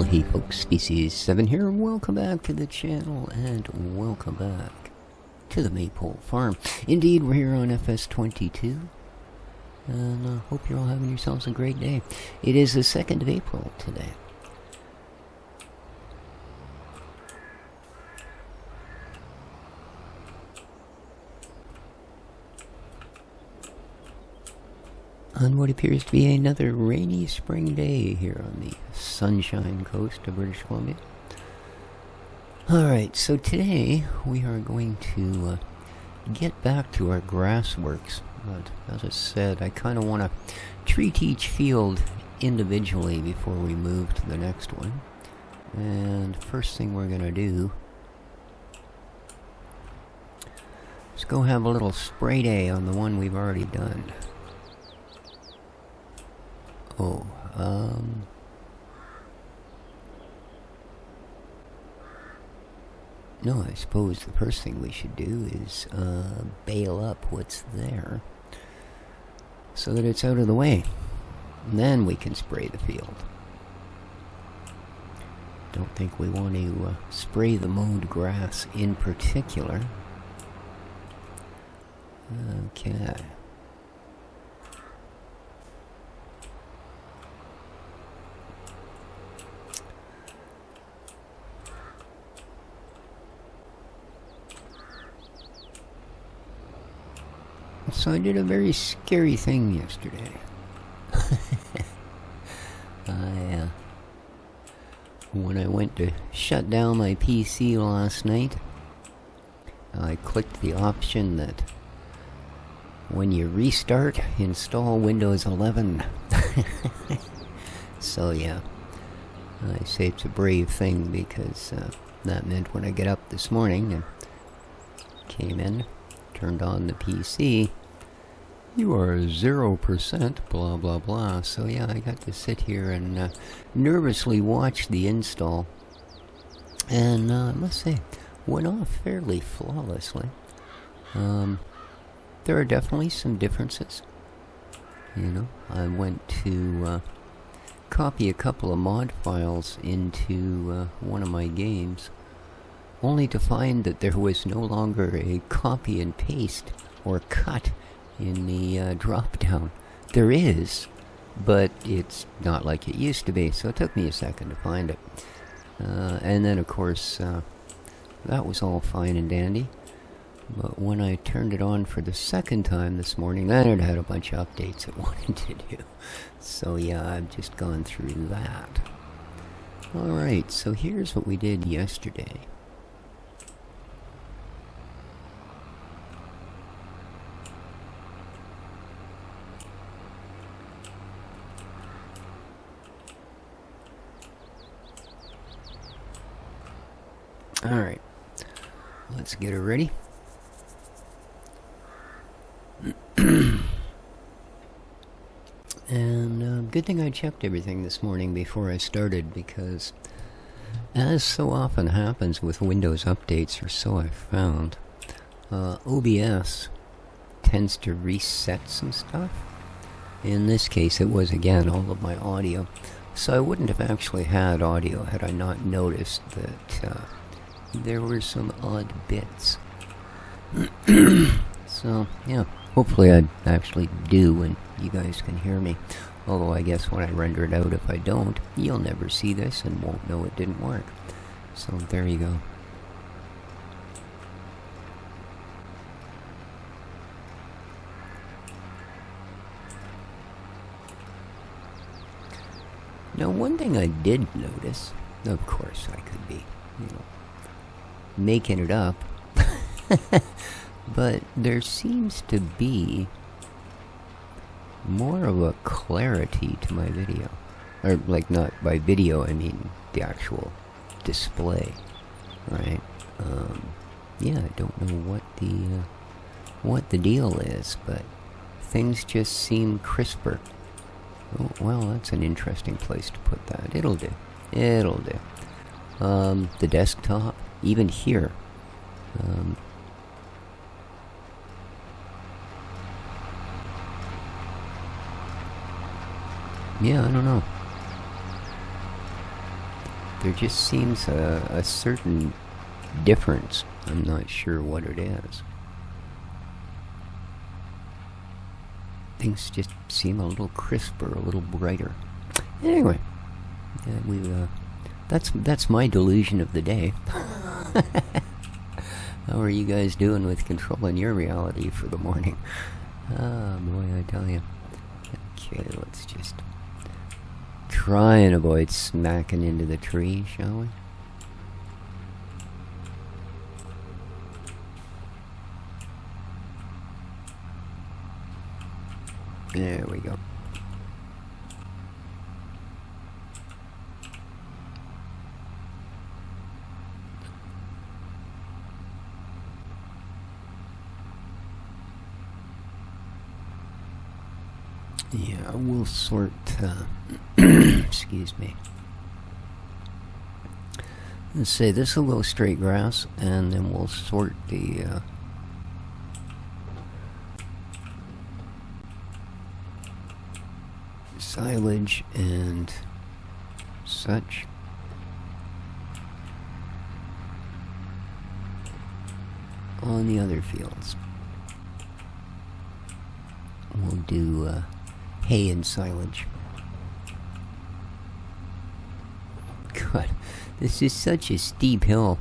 Well, hey folks, Species7 here, and welcome back to the channel, and welcome back to the Maypole farm. Indeed, we're here on FS22, and hope you're all having yourselves a great day. It is the 2nd of April today. On what appears to be another rainy spring day here on the Sunshine Coast of British Columbia. Alright, so today we are going to get back to our grass works. But as I said, I kind of want to treat each field individually before we move to the next one. And first thing we're going to do is go have a little spray day on the one we've already done. Oh, no, I suppose the first thing we should do is bale up what's there so that it's out of the way. And then we can spray the field. Don't think we want to spray the mowed grass in particular. Okay. So I did a very scary thing yesterday. When I went to shut down my PC last night, I clicked the option that when you restart, install Windows 11. So yeah, I say it's a brave thing because that meant when I get up this morning and came in, turned on the PC, you are 0%, blah blah blah. So yeah, I got to sit here and nervously watch the install, and I must say, went off fairly flawlessly. There are definitely some differences. You know, I went to copy a couple of mod files into one of my games, only to find that there was no longer a copy and paste or cut in the drop-down. There is, but it's not like it used to be, so it took me a second to find it. And then, of course, that was all fine and dandy. But when I turned it on for the second time this morning, then it had a bunch of updates it wanted to do. So yeah, I've just gone through that. Alright, so here's what we did yesterday. Alright, let's get her ready. And good thing I checked everything this morning before I started, because as so often happens with Windows updates, or so I've found, OBS tends to reset some stuff. In this case it was again all of my audio, so I wouldn't have actually had audio had I not noticed that there were some odd bits. So yeah, hopefully I actually do and you guys can hear me. Although I guess when I render it out, if I don't, you'll never see this and won't know it didn't work. So there you go. Now, one thing I did notice, of course I could be, making it up, but there seems to be more of a clarity to my video. Or, like, not by video, I mean the actual display, right? Yeah, I don't know what the deal is, but things just seem crisper. Oh, well, that's an interesting place to put that. It'll do. It'll do. The desktop, even here, yeah, I don't know. There just seems a certain difference. I'm not sure what it is. Things just seem a little crisper, a little brighter. Anyway, that's my delusion of the day. How are you guys doing with controlling your reality for the morning? Ah, boy, I tell you. Okay, let's just try and avoid smacking into the tree, shall we? There we go. Yeah, we'll sort, excuse me. Let's say this will go straight grass, and then we'll sort the, silage and such. On the other fields. We'll do, hay and silage. God, this is such a steep hill.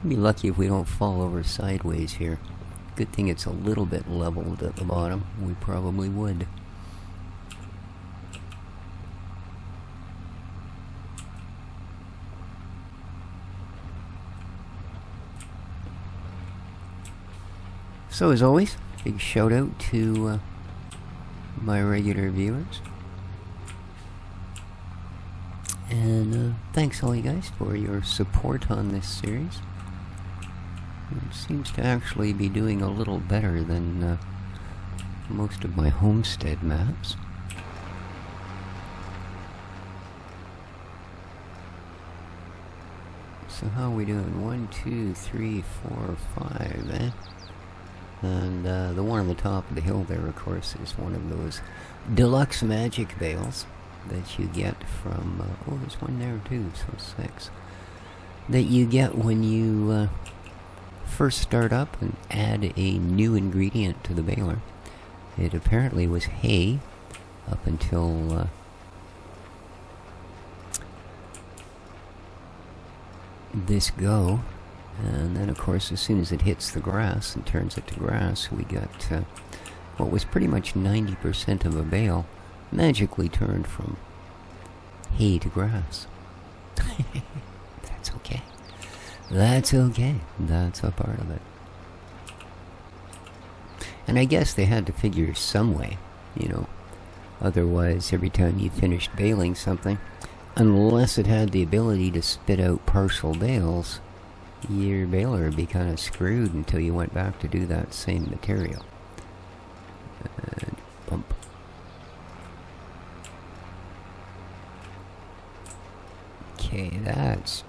We'll be lucky if we don't fall over sideways here. Good thing it's a little bit leveled at the bottom. We probably would. So as always, big shout out to my regular viewers. And thanks all you guys for your support on this series. It seems to actually be doing a little better than most of my homestead maps. So how are we doing? 1, 2, 3, 4, 5, eh? And the one on the top of the hill there, of course, is one of those deluxe magic bales that you get from... oh, there's one there too, so 6. That you get when you first start up and add a new ingredient to the baler. It apparently was hay up until this go. And then, of course, as soon as it hits the grass and turns it to grass, we got what was pretty much 90% of a bale magically turned from hay to grass. That's okay. That's okay. That's a part of it. And I guess they had to figure some way, you know. Otherwise, every time you finished baling something, unless it had the ability to spit out partial bales, your baler would be kind of screwed until you went back to do that same material. And bump. Okay, that's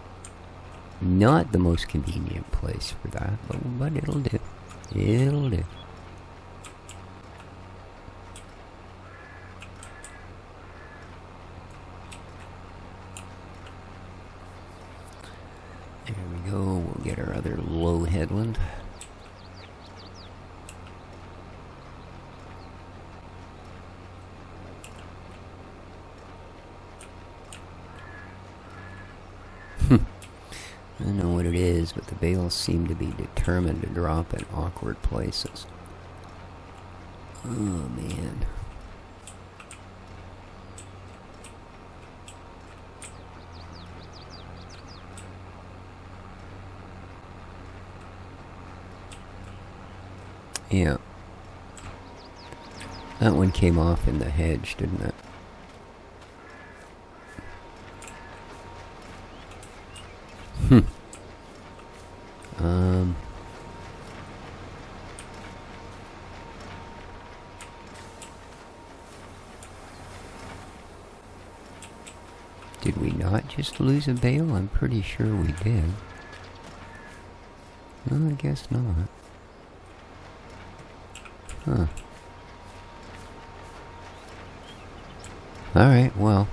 not the most convenient place for that, but it'll do. It'll do. There we go, we'll get our other low headland. I don't know what it is, but the bales seem to be determined to drop in awkward places. Oh, man. Yeah. That one came off in the hedge, didn't it? Did we not just lose a bale? I'm pretty sure we did. Well, I guess not. Huh. Alright, well.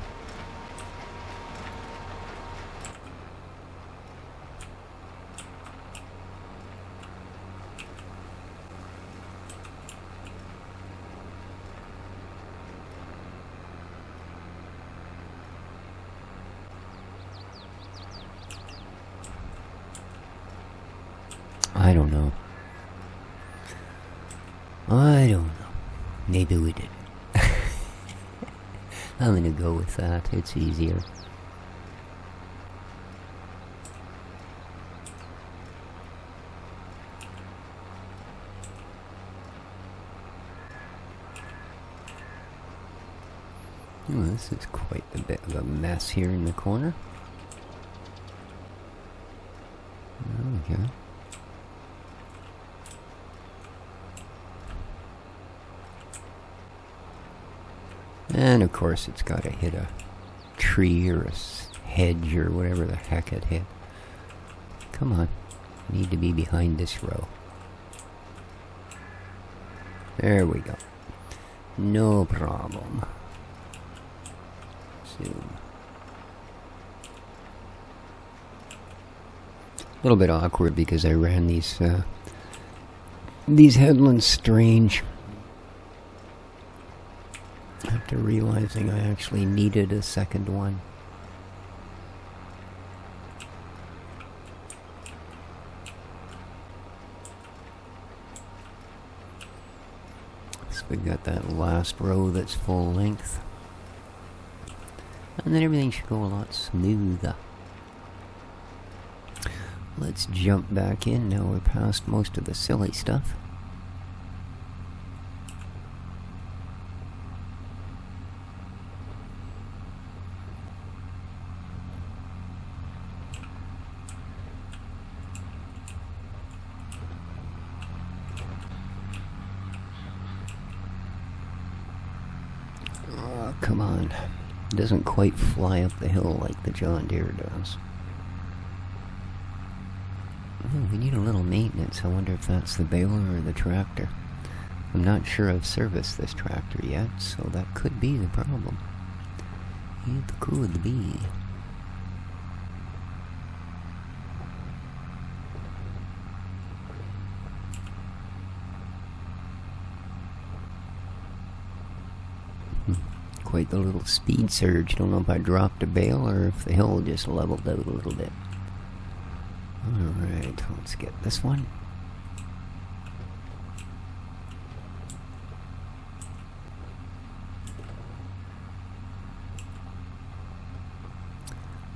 don't know. I don't know. Maybe we did. I'm gonna go with that. It's easier. Oh, this is quite a bit of a mess here in the corner. Okay. And of course it's got to hit a tree or a hedge or whatever the heck it hit. Come on. I need to be behind this row. There we go. No problem. Zoom. A little bit awkward because I ran these headlands strange. After realizing I actually needed a second one. So we've got that last row that's full length. And then everything should go a lot smoother. Let's jump back in now we're past most of the silly stuff. Oh, come on. It doesn't quite fly up the hill like the John Deere does. Oh, we need a little maintenance. I wonder if that's the baler or the tractor. I'm not sure I've serviced this tractor yet, so that could be the problem. It could be. Quite the little speed surge. Don't know if I dropped a bale or if the hill just leveled out a little bit. Alright, let's get this one.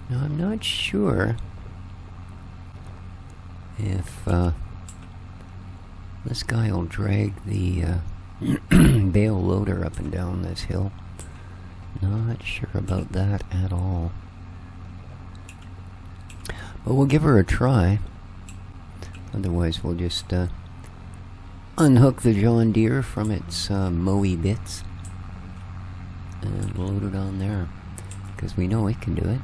Now I'm not sure if this guy will drag the bale loader up and down this hill. Not sure about that at all. But we'll give her a try. Otherwise we'll just unhook the John Deere from its mowy bits and load it on there. Because we know it can do it.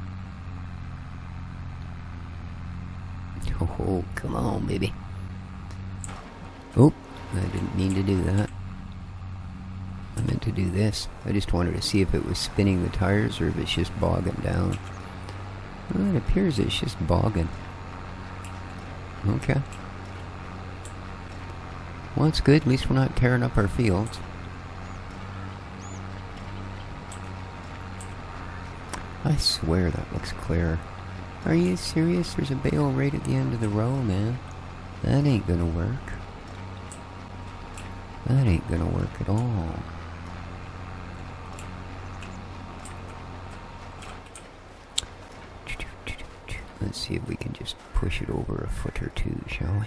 Oh, come on, baby. Oh, I didn't mean to do that. I meant to do this. I just wanted to see if it was spinning the tires or if it's just bogging down. Well, it appears it's just bogging. Okay. Well, it's good. At least we're not tearing up our fields. I swear that looks clear. Are you serious? There's a bale right at the end of the row, man. That ain't gonna work. That ain't gonna work at all. Let's see if we can just push it over a foot or two, shall we?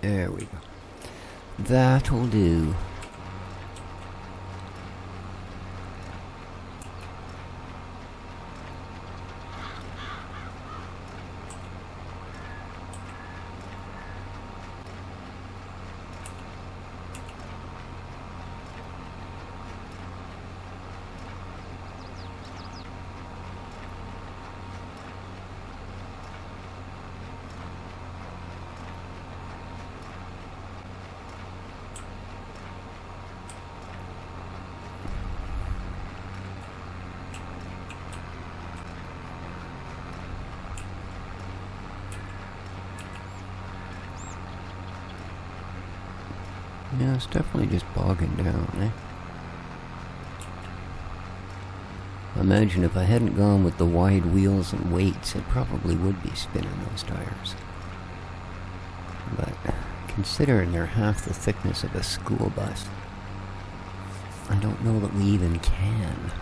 There we go. That'll do. Yeah, it's definitely just bogging down, eh? Imagine if I hadn't gone with the wide wheels and weights, it probably would be spinning those tires. But considering they're half the thickness of a school bus, I don't know that we even can.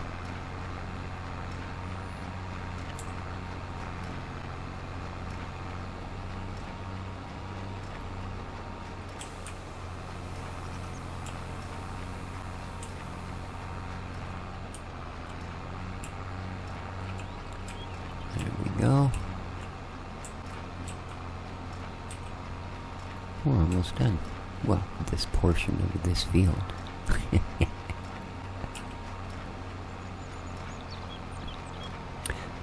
There we go. We're almost done. Well, this portion of this field.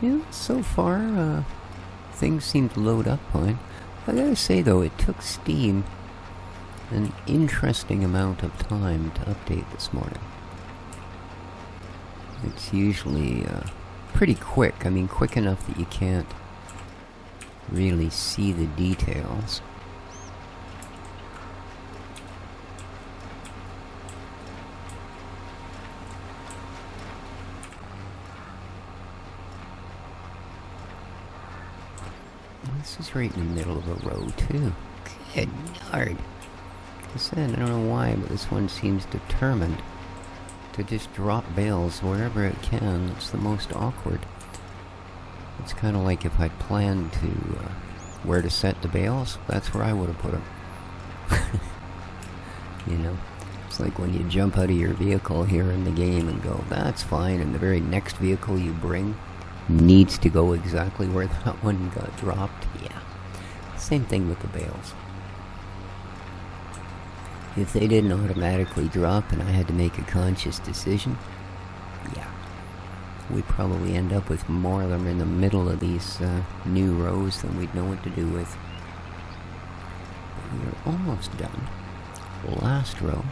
Yeah, so far, things seem to load up fine. I gotta say though, it took Steam an interesting amount of time to update this morning. It's usually pretty quick. I mean, quick enough that you can't really see the details. This is right in the middle of a row, too. Good lord. I said, I don't know why, but this one seems determined to just drop bales wherever it can. It's the most awkward. It's kind of like if I'd planned to where to set the bales, that's where I would have put them. You know? It's like when you jump out of your vehicle here in the game and go, that's fine, and the very next vehicle you bring needs to go exactly where that one got dropped. Yeah. Same thing with the bales. If they didn't automatically drop and I had to make a conscious decision, yeah, we'd probably end up with more of them in the middle of these new rows than we'd know what to do with. But we're almost done. Last row.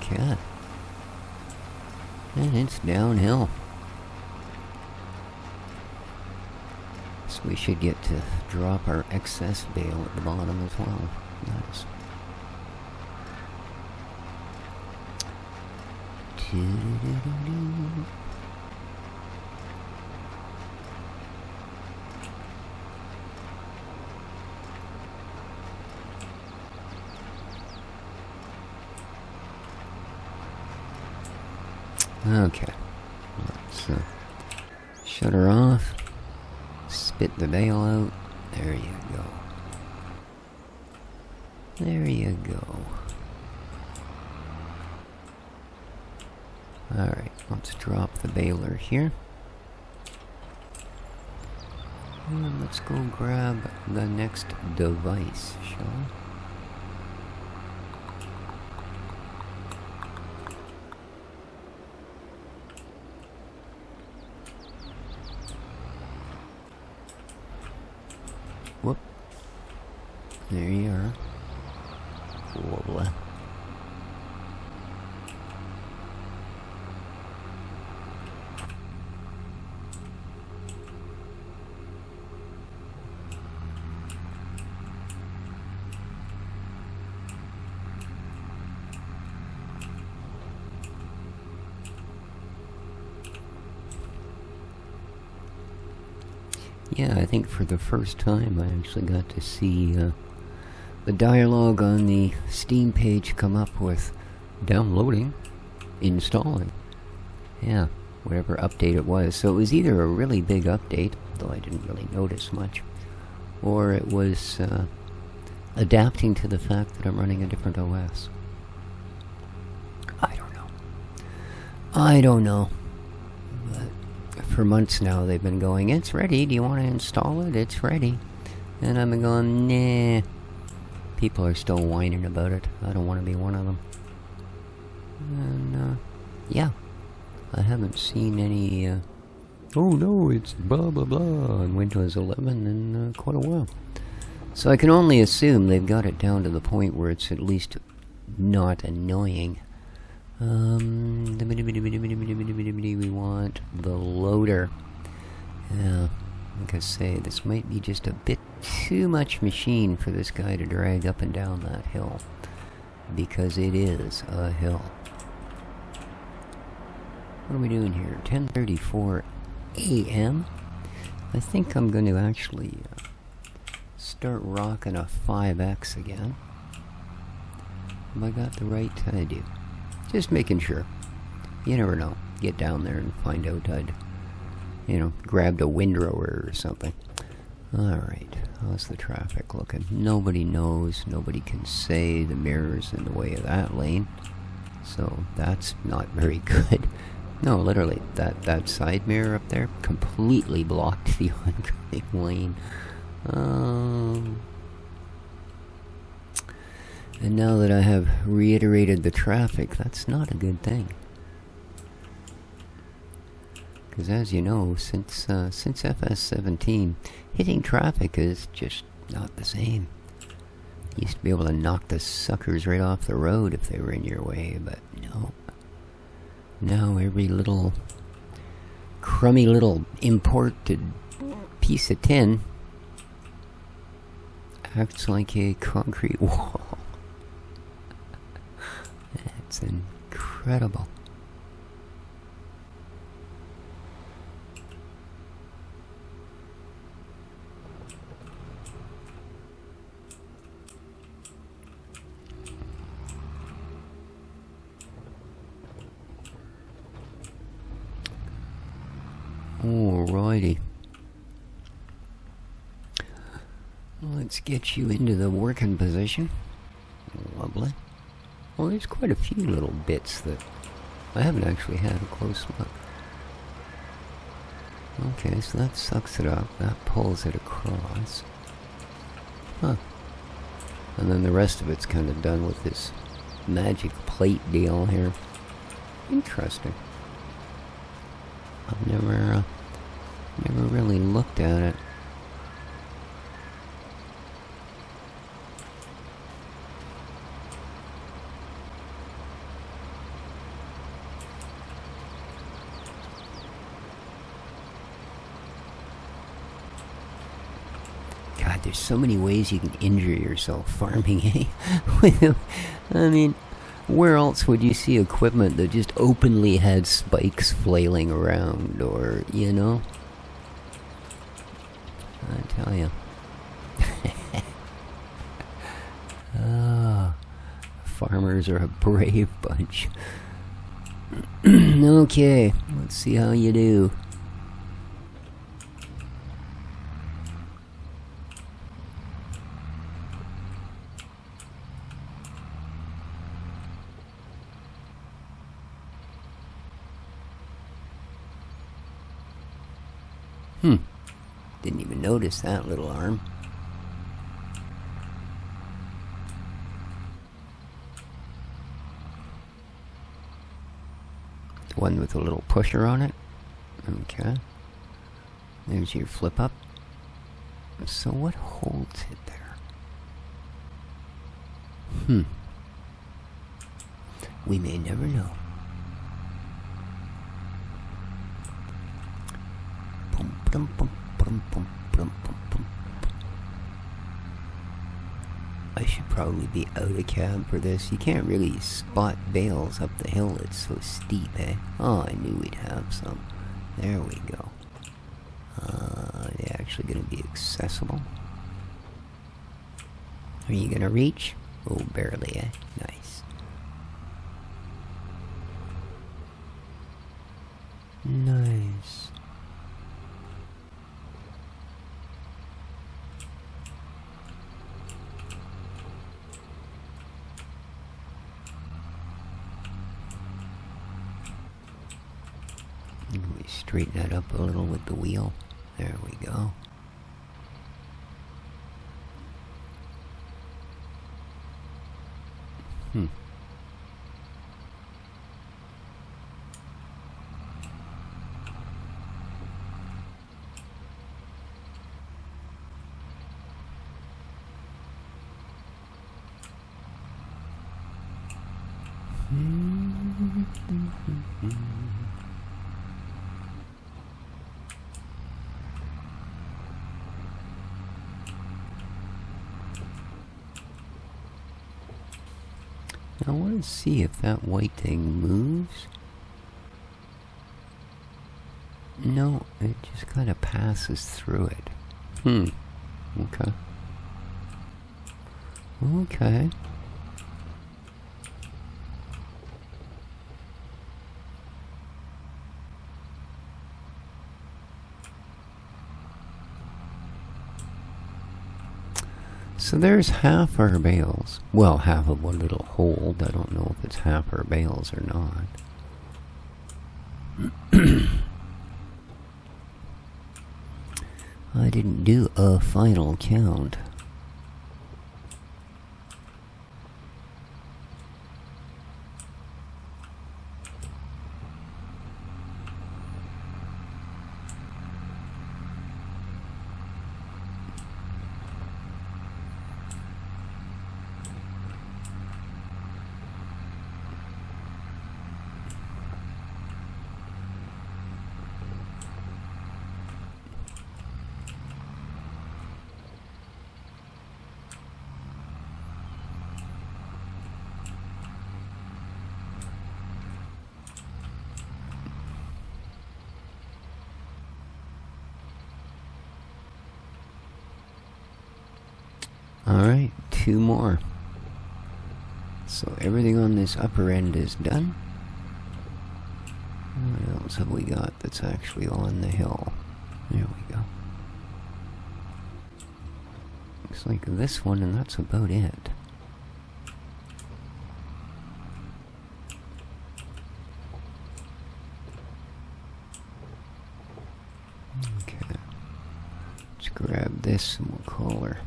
Okay. And it's downhill. So we should get to drop our excess bale at the bottom as well. Nice. Okay, let's shut her off, spit the bale out, there you go. There you go. Alright, let's drop the baler here. And let's go grab the next device, shall we? Whoop. There you are. Wobbly. Yeah, I think for the first time I actually got to see the dialogue on the Steam page come up with downloading, installing. Yeah, whatever update it was. So it was either a really big update, though I didn't really notice much, or it was adapting to the fact that I'm running a different OS. I don't know. But for months now they've been going, it's ready, do you want to install it? It's ready. And I've been going, nah. People are still whining about it. I don't want to be one of them. And, yeah. I haven't seen any, oh no, it's blah blah blah on Windows 11 in quite a while. So I can only assume they've got it down to the point where it's at least not annoying. We want the loader. Yeah. Like I say, this might be just a bit too much machine for this guy to drag up and down that hill. Because it is a hill. What are we doing here? 10:34 a.m.? I think I'm going to actually start rocking a 5X again. Have I got the right? I do. Just making sure. You never know. Get down there and find out I'd, grabbed a windrower or something. Alright, how's the traffic looking? Nobody knows, nobody can say the mirror's in the way of that lane. So that's not very good. No, literally, that side mirror up there completely blocked the oncoming lane. And now that I have reiterated the traffic, that's not a good thing. Because as you know, since FS17, hitting traffic is just not the same. You used to be able to knock the suckers right off the road if they were in your way, but no. Now every little crummy little imported piece of tin acts like a concrete wall. It's incredible. Alrighty. Let's get you into the working position. Lovely. Well, there's quite a few little bits that I haven't actually had a close look. Okay, so that sucks it up. That pulls it across. Huh. And then the rest of it's kind of done with this magic plate deal here. Interesting. I've never really looked at it. God, there's so many ways you can injure yourself farming, eh? I mean, where else would you see equipment that just openly had spikes flailing around, or, I tell you. Farmers are a brave bunch. Okay, let's see how you do. Didn't even notice that little arm. The one with a little pusher on it. Okay. There's your flip up. So what holds it there? We may never know. I should probably be out of cab for this. You can't really spot bales up the hill. It's so steep, eh? Oh, I knew we'd have some. There we go. Are they actually going to be accessible? Are you going to reach? Oh, barely, eh? Nice. Nice. We straighten that up a little with the wheel. There we go. I want to see if that white thing moves. No, it just kind of passes through it. Okay. Okay. So there's half our bales. Well, half of one little hold. I don't know if it's half our bales or not. I didn't do a final count. Alright, 2 more. So everything on this upper end is done. What else have we got that's actually on the hill? There we go. Looks like this one, and that's about it. Okay. Let's grab this and we'll call her.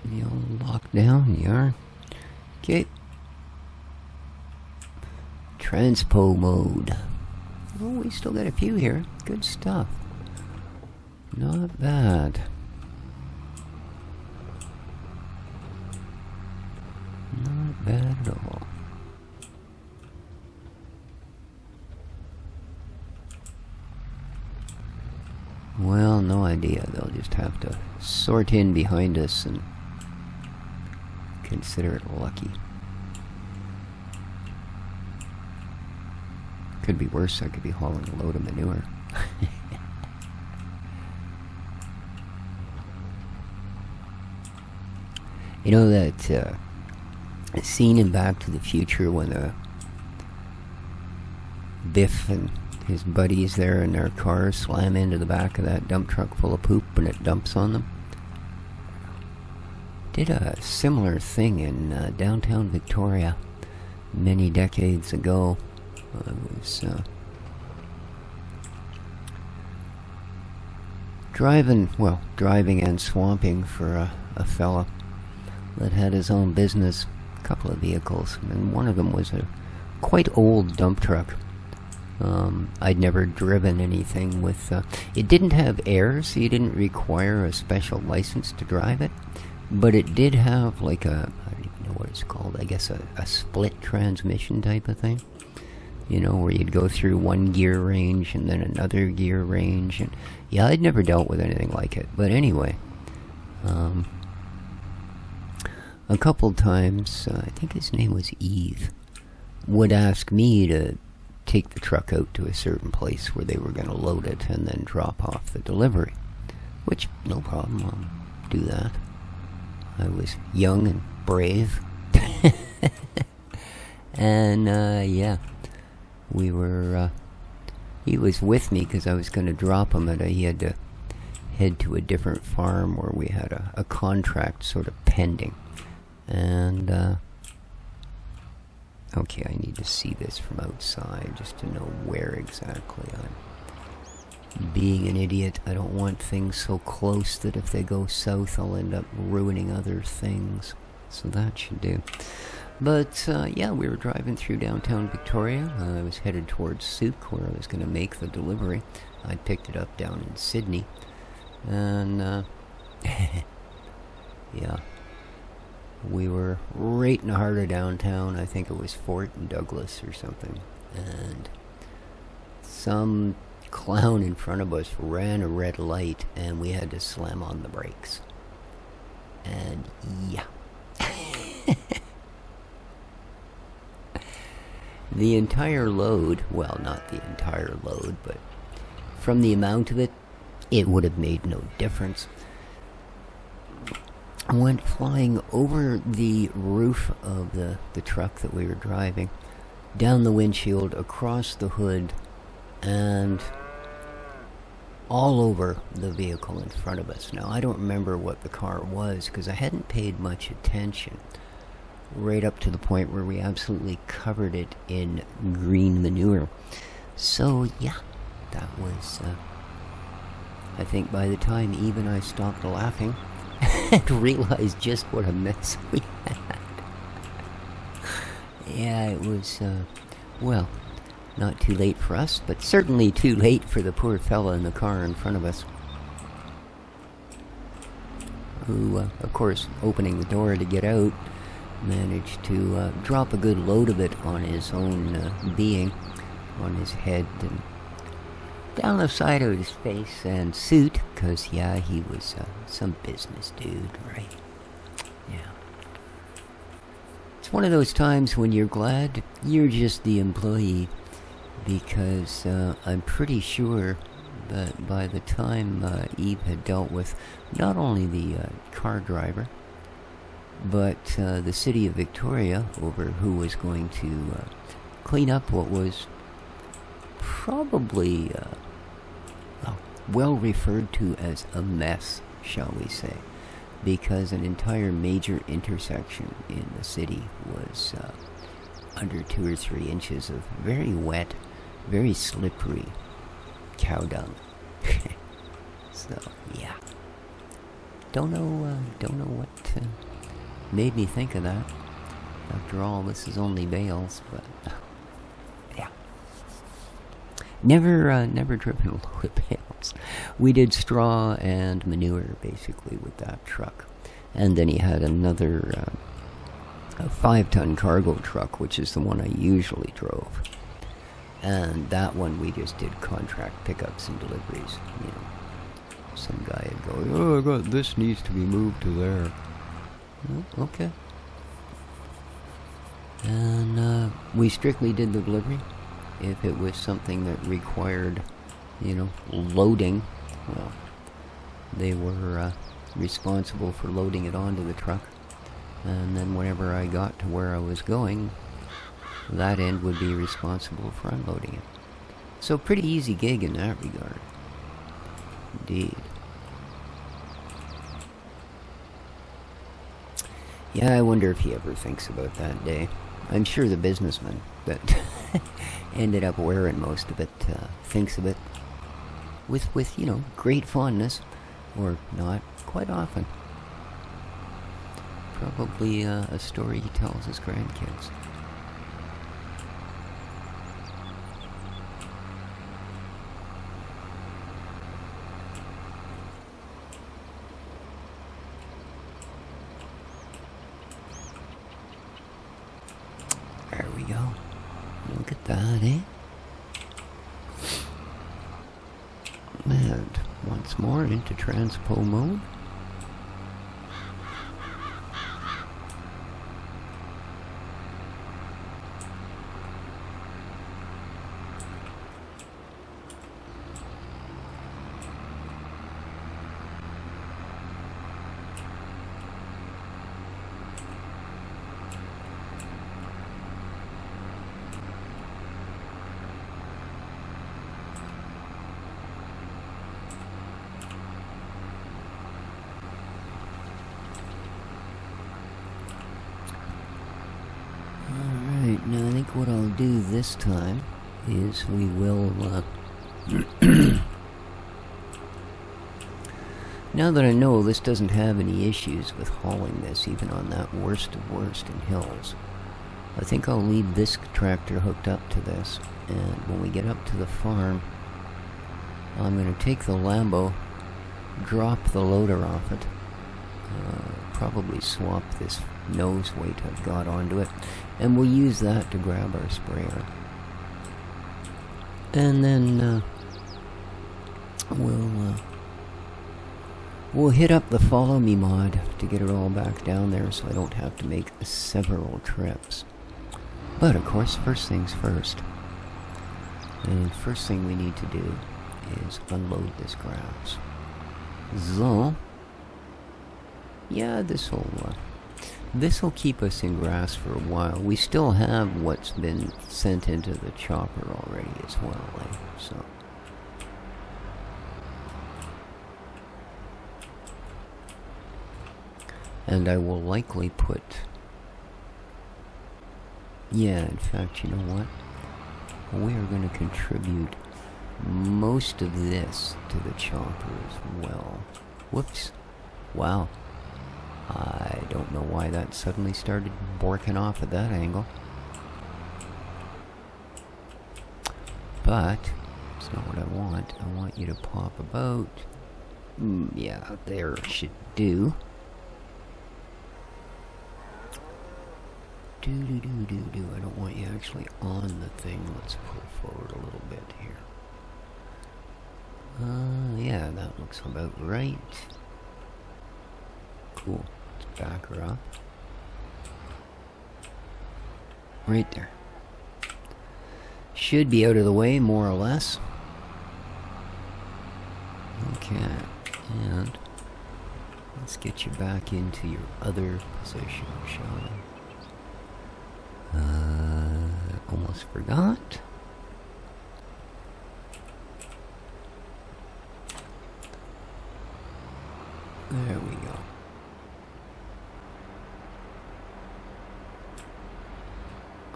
You'll lock down, you are. Okay. Transpo mode. Oh, we still got a few here. Good stuff. Not bad. Not bad at all. Well, no idea. They'll just have to sort in behind us and consider it lucky. Could be worse. I could be hauling a load of manure. You know that scene in Back to the Future when Biff and his buddies there in their car slam into the back of that dump truck full of poop and it dumps on them? Did a similar thing in downtown Victoria many decades ago. I was driving and swamping for a fella that had his own business, a couple of vehicles, and one of them was a quite old dump truck. I'd never driven anything with... it didn't have air, so you didn't require a special license to drive it. But it did have like I don't even know what it's called, I guess a split transmission type of thing. You know, where you'd go through one gear range and then another gear range. And yeah, I'd never dealt with anything like it. But anyway, a couple times, I think his name was Eve, would ask me to take the truck out to a certain place where they were going to load it and then drop off the delivery. Which, no problem, I'll do that. I was young and brave. And, yeah. We were, he was with me because I was going to drop him he had to head to a different farm where we had a contract sort of pending. And, okay, I need to see this from outside just to know where exactly I'm being an idiot. I don't want things so close that if they go south, I'll end up ruining other things. So that should do. But, yeah, we were driving through downtown Victoria. I was headed towards Souk, where I was going to make the delivery. I picked it up down in Sydney. And, yeah. We were right in the heart of downtown. I think it was Fort and Douglas or something. And some clown in front of us ran a red light, and we had to slam on the brakes. And yeah. The entire load, well, not the entire load, but from the amount of it, it would have made no difference, went flying over the roof of the truck that we were driving, down the windshield, across the hood, and all over the vehicle in front of us. Now, I don't remember what the car was because I hadn't paid much attention, right up to the point where we absolutely covered it in green manure. So, yeah, that was, I think by the time Eve and I stopped laughing and realized just what a mess we had. Yeah, it was, well, not too late for us, but certainly too late for the poor fella in the car in front of us, who, of course, opening the door to get out, managed to drop a good load of it on his own being, on his head, and down the side of his face and suit, because, yeah, he was some business dude, right? Yeah. It's one of those times when you're glad you're just the employee, because I'm pretty sure that by the time Eve had dealt with not only the car driver, but the city of Victoria, over who was going to clean up what was probably well referred to as a mess, shall we say, because an entire major intersection in the city was under 2 or 3 inches of very wet, very slippery cow dung. So, yeah. Don't know what made me think of that. After all, this is only bales, but yeah. Never driven a load of bales. We did straw and manure, basically, with that truck. And then he had another a 5-ton cargo truck, which is the one I usually drove. And that one we just did contract pickups and deliveries, you know. Some guy would go, oh, I got this needs to be moved to there. Oh, okay. And we strictly did the delivery. If it was something that required, you know, loading, well, they were responsible for loading it onto the truck. And then whenever I got to where I was going, that end would be responsible for unloading it. So pretty easy gig in that regard. Indeed. Yeah, I wonder if he ever thinks about that day. I'm sure the businessman that ended up wearing most of it thinks of it with, you know, great fondness, or not, quite often. Probably a story he tells his grandkids. There we go. Look at that, eh? And once more into transpo mode. Now I think what I'll do this time is we will, now that I know this doesn't have any issues with hauling this, even on that worst of worst in hills, I think I'll leave this tractor hooked up to this, and when we get up to the farm, I'm going to take the Lambo, drop the loader off it, probably swap this nose weight I've got onto it, and we'll use that to grab our sprayer. And then We'll hit up the follow me mod to get it all back down there so I don't have to make several trips. But of course, first things first. And first thing we need to do is unload this grass. So, yeah, this'll keep us in grass for a while. We still have what's been sent into the chopper already as well, so. And I will likely put... Yeah, in fact, you know what? We are going to contribute most of this to the chopper as well. Whoops. Wow. I don't know why that suddenly started borking off at that angle. But it's not what I want. I want you to pop about... yeah, there should do. I don't want you actually on the thing. Let's pull forward a little bit here. Yeah, that looks about right. Cool. Let's back her up. Right there. Should be out of the way, more or less. Okay, and let's get you back into your other position, shall we? Almost forgot. There we go.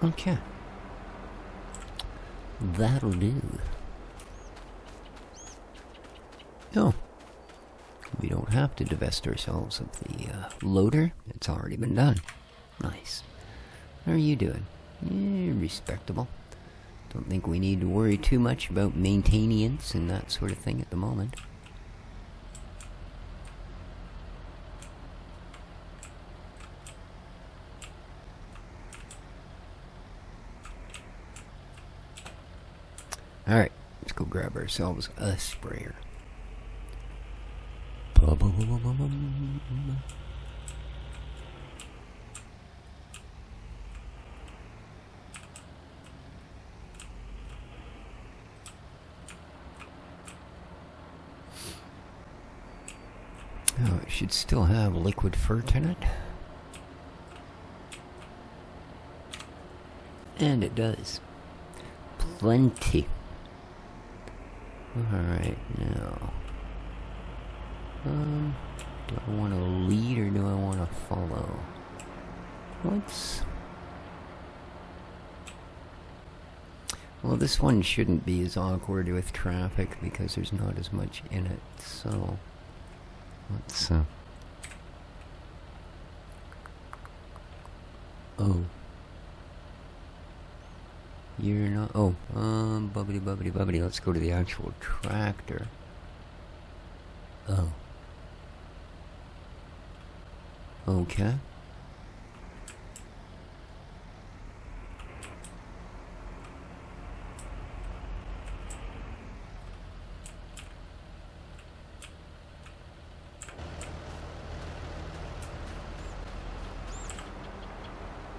Okay. That'll do. Oh. We don't have to divest ourselves of the loader. It's already been done. Nice. How are you doing? Yeah, respectable. Don't think we need to worry too much about maintenance and that sort of thing at the moment. Alright, let's go grab ourselves a sprayer. Oh, it should still have liquid fert in it. And it does. Plenty. Alright, now. Do I want to lead or do I want to follow? Well, this one shouldn't be as awkward with traffic because there's not as much in it, so... Let's, Oh. You're not... Oh, bubbity. Let's go to the actual tractor. Oh. Okay.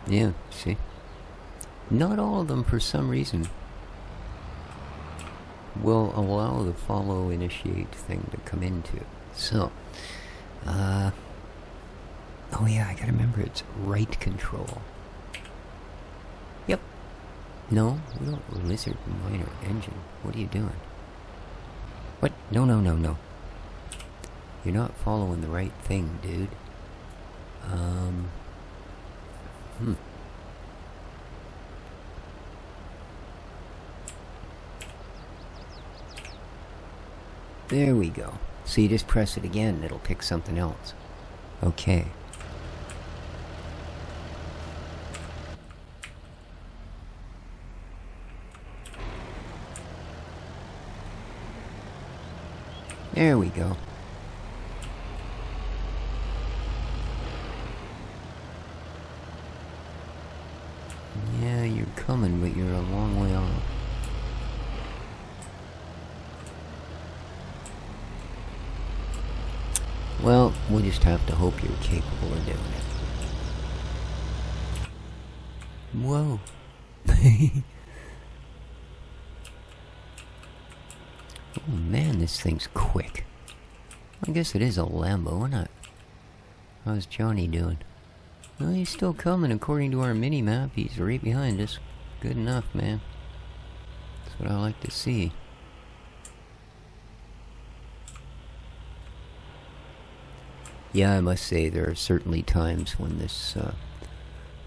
Yeah, see? Not all of them, for some reason, will allow the follow initiate thing to come into it. So, oh yeah, I gotta remember it's right control. Yep. No, we don't lizard minor engine. What are you doing? What? No. You're not following the right thing, dude. There we go. So you just press it again and it'll pick something else. Okay. There we go. Yeah, you're coming, but you're a long way off. Well, we'll just have to hope you're capable of doing it. Whoa. Oh man, this thing's quick. I guess it is a Lambo, or not? How's Johnny doing? Well, he's still coming according to our mini-map. He's right behind us. Good enough, man. That's what I like to see. Yeah, I must say there are certainly times when this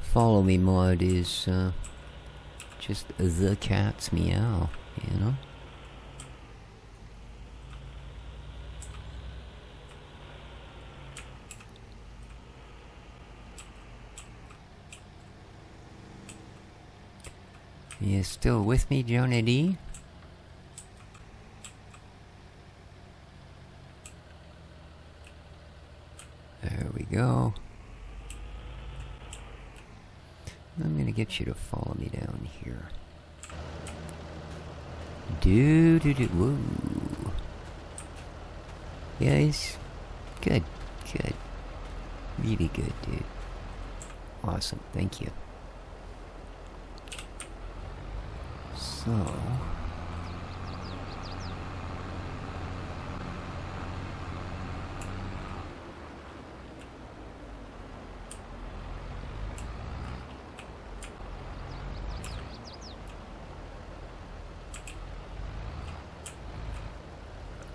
follow me mod is just the cat's meow, you know? You still with me, Jonah D? There we go. I'm gonna get you to follow me down here. Whoa. Yeah, he's good. Good. Really good, dude. Awesome. Thank you. So...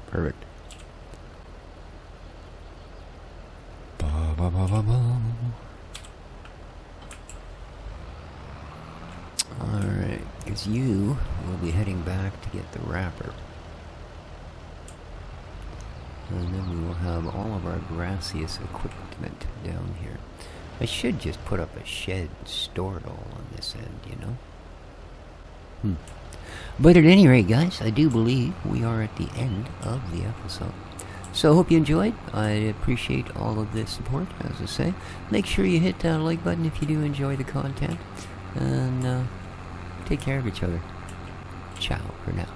Perfect. Alright, because you will be heading back to get the wrapper. And then we will have all of our gracious equipment down here. I should just put up a shed and store it all on this end, you know? But at any rate, guys, I do believe we are at the end of the episode. So I hope you enjoyed. I appreciate all of the support, as I say. Make sure you hit that like button if you do enjoy the content. And take care of each other. Ciao for now.